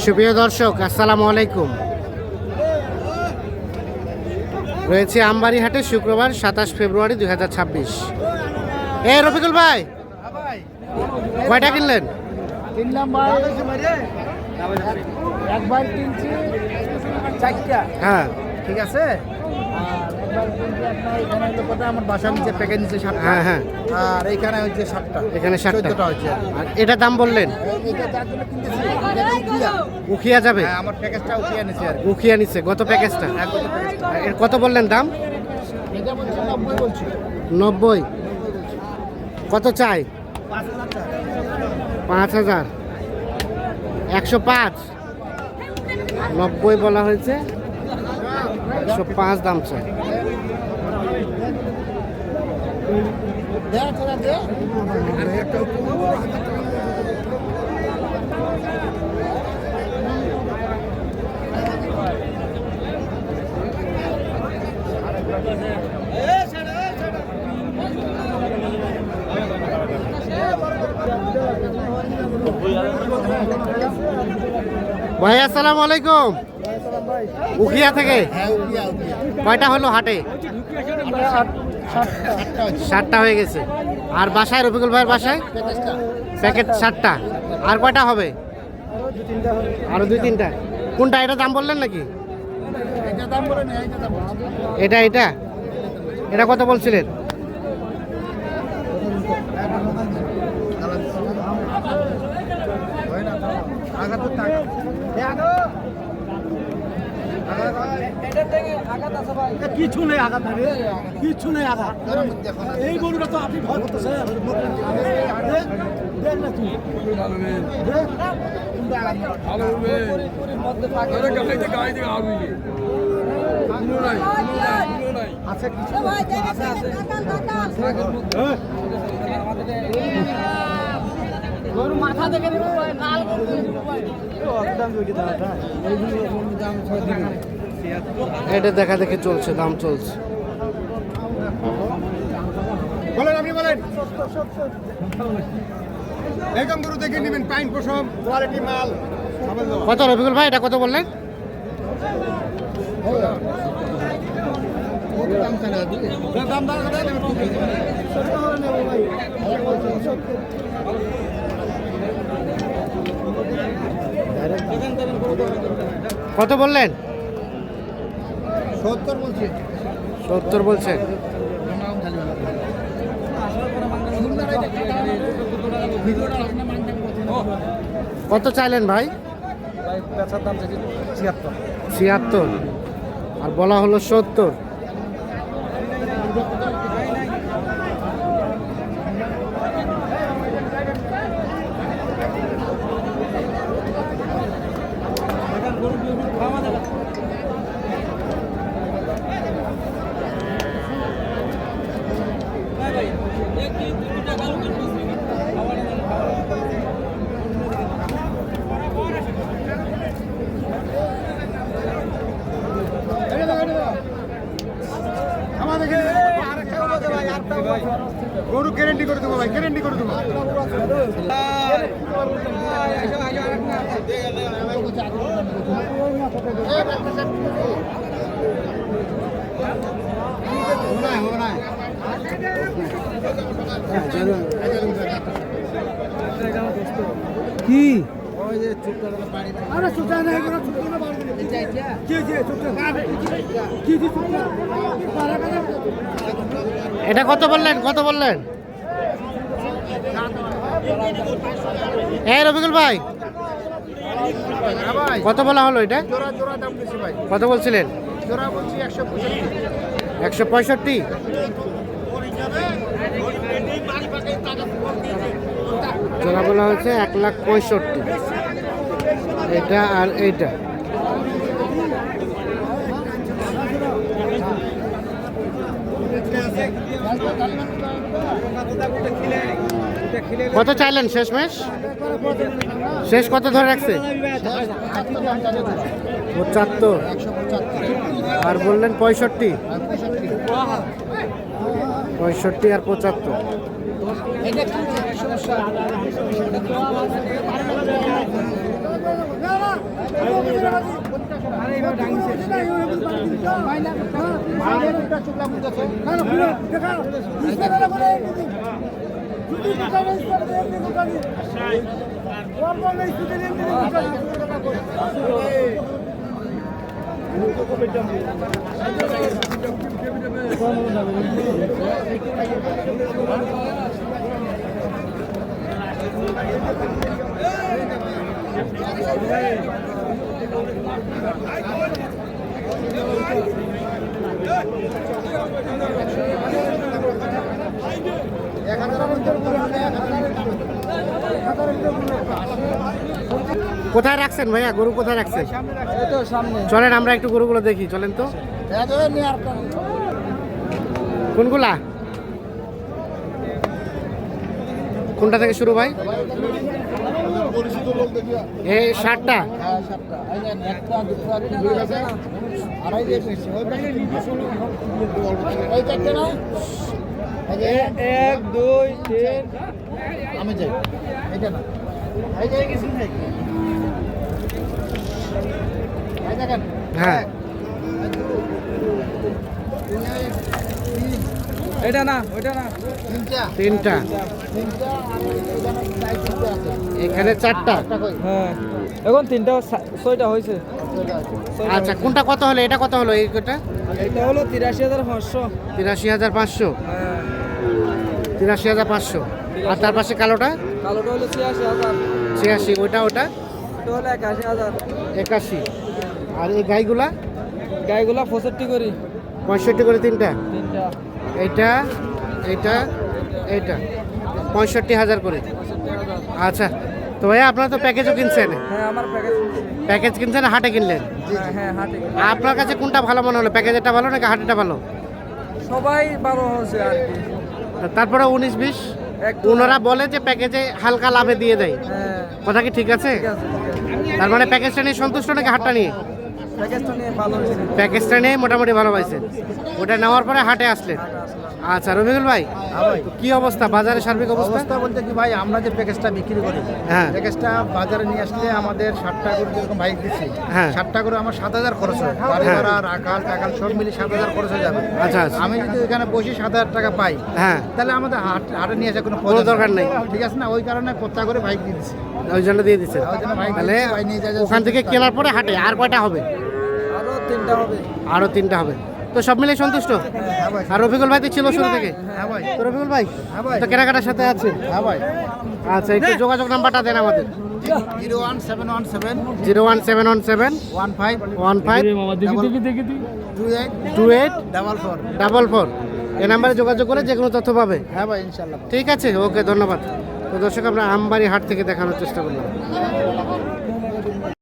সুপ্রিয় দর্শক, আসসালামু আলাইকুম। রয়েছে আমবাড়ি হাটে শুক্রবার 27 ফেব্রুয়ারি 2026। এ রফিকুল ভাই, কয়টা কিনলেন? কিনলাম ভাই একবার কিনছি 4টা। হ্যাঁ, ঠিক আছে। আর একবার কিনছি আপনার এখানে হলো কত, আমার বাসার নিচে প্যাকেজ নিচে 7টা। হ্যাঁ হ্যাঁ, আর এইখানে হচ্ছে 7টা। এখানে 7টা 14টা হচ্ছে। আর এটা দাম বললেন? এটা যার জন্য কিনতেছি এটা উকিয়া। উখিয়া যাবে? হ্যাঁ, আমার প্যাকেজটা উকিয়া নিছে আর কি। উখিয়া নিচ্ছে গত প্যাকেজটা। আর এর কত বললেন দাম? এটা বলছি 90 বলছি। 90। কত চাই? 5000 টাকা। 5000। 105। 90 বলা হয়েছে, 105 দাম চাই। ভাই আসসালামু আলাইকুম। উখিয়া থেকে কয়টা হলো হাটে? 7টা হয়ে গেছে। আর বাসায় রফিকুল ভাইয়ের বাসায় প্যাকেট 7টা। আর কয়টা হবে? আরো 2-3টা। কোনটা? এটা দাম বললেন নাকি? এটা এটা এটা কত বলছিলেন? কিছু নেই আঘাত, কিছু নেই আঘাত। এই গরুটা তো আপনি ভয় করতেছেন। দেখ না তুই আচ্ছা কিছু গরু মাথা থেকে এটা দেখা দেখে চলছে, দাম চলছে। বলেন, আপনি বলেন। একদম গরু দেখে নেবেন, পাইন পশম কোয়ালিটি মাল। কত রফিকুল ভাই, এটা কত বললেন? কত বললেন? 70 বলছি। 70 বলছেন। কত চাইলেন ভাই? 76। আর বলা হলো 70। গরু গ্যারেন্টি করে দেবো ভাই, গ্যারেন্টি করে দেবো। কি এটা কত বললেন? কত বললেন? এই রফিকুল ভাই, কত বলা হলো এটা? জোড়া দাম বেশি ভাই। কত বলছিলেন? জোড়া বলছি 165। 165। জোড়া বলা হচ্ছে 1,65,000। এটা আর এইটা। কত চাইলেন শেষমেশ? শেষ কত ধরে রাখছে? 75। আর বললেন 65। 65 আর 75। এটা কি সমস্যা? কোথায় রাখছেন ভাইয়া, গরু কোথায় রাখছেন? সামনে চলেন আমরা একটু গরুগুলো দেখি, চলেন তো। কোনগুলা, কোনটা থেকে শুরু ভাই? এই 60টা। এক দুই তিন আমি যাই এটা না হ্যাঁ, এটা না ওইটা না তিনটা, এখানে 4টা। হ্যাঁ এখন 3টা 6টা হয়েছে। আচ্ছা, কোনটা কত হলো, এটা কত হলো? এইটা এটা হলো 83,500। 83,500। হ্যাঁ 83,500। আর তার পাশে কালোটা কালোটা হলো 86,000। 86। ওটা এটা হলো 81,000। 81। আর এই গাইগুলা গাইগুলা 65 করি। 65 করে তিনটা। 3টা এইটা, এইটা, এইটা 65,000 করে। 65,000। আচ্ছা, তো ভাইয়া আপনারা তো প্যাকেজও কিনছেন, হ্যাঁ আমার প্যাকেজ। প্যাকেজ কিনছেন, হাটে কিনলেন। হ্যাঁ হাটে আপনার কাছে কোনটা ভালো মনে হলো, প্যাকেজেরটা ভালো নাকি হাটেটা ভালো? সবাই ভালো হচ্ছে আর কি। তারপরে 19-20 একটু ওনারা বলে যে প্যাকেজে হালকা লাভে দিয়ে দেয়, হ্যাঁ কথা কি ঠিক আছে? ঠিক আছে, ঠিক আছে। তার মানে প্যাকেজটা নিয়ে সন্তুষ্ট নাকি হাটটা নিয়ে? প্যাকেজটা নিয়ে ভালো হয়েছে। প্যাকেজটা নিয়ে মোটামুটি ভালো পাইছেন, ওটা নেওয়ার পরে হাটে আসলেন। আচ্ছা রবিকুল ভাই, কি অবস্থা বাজারে, সার্বিক অবস্থা? অবস্থা বলতে কি ভাই, আমরা যে প্যাকেজটা বিক্রি করি, হ্যাঁ। প্যাকেজটা বাজারে নিয়ে আসলে আমাদের 60টা করে যেরকম বাইক দিচ্ছি, হ্যাঁ। 60টা করে আমার 7,000 খরচ হয়। গাড়ি হ্যাঁ। ভাড়া, রাখাল টাকাল সব মিলে 7,000 খরচ হয়ে যাবে। আচ্ছা, আচ্ছা। আমি যদি এখানে বসে 7,000 টাকা পাই, হ্যাঁ, তাহলে আমাদের হাটে নিয়ে আসা কোনো কোনো প্রয়োজন দরকার নেই। ঠিক আছে না, ওই কারণে কোথা করে বাইক দিয়ে দিচ্ছি। ওই জন্য দিয়ে দিচ্ছেন। ওই জন্য বাইক তাহলে দিচ্ছি, ভাই নিয়ে যায়, ওখান থেকে কেনার পরে হাটে আর কয়টা হবে? আরো 3টা হবে। আরো 3টা হবে। তো সব মিলে সন্তুষ্ট? হ্যাঁ ভাই, আর রফিকুল ভাই তো ছিল শুরু থেকে। হ্যাঁ ভাই, তো রফিকুল ভাই হ্যাঁ ভাই, তো কেনাকাটার সাথে আছে। হ্যাঁ ভাই। আচ্ছা, একটু যোগাযোগ নাম্বারটা দেন আমাদের। 01717 01717 15 15 28 28 44। 44। এই নাম্বারে যোগাযোগ করে যে কোনো তথ্য পাবে। হ্যাঁ ভাই, ইনশাল্লাহ। ঠিক আছে, ওকে, ধন্যবাদ। তো দর্শক, আমরা আমবাড়ি হাট থেকে দেখানোর চেষ্টা করলাম।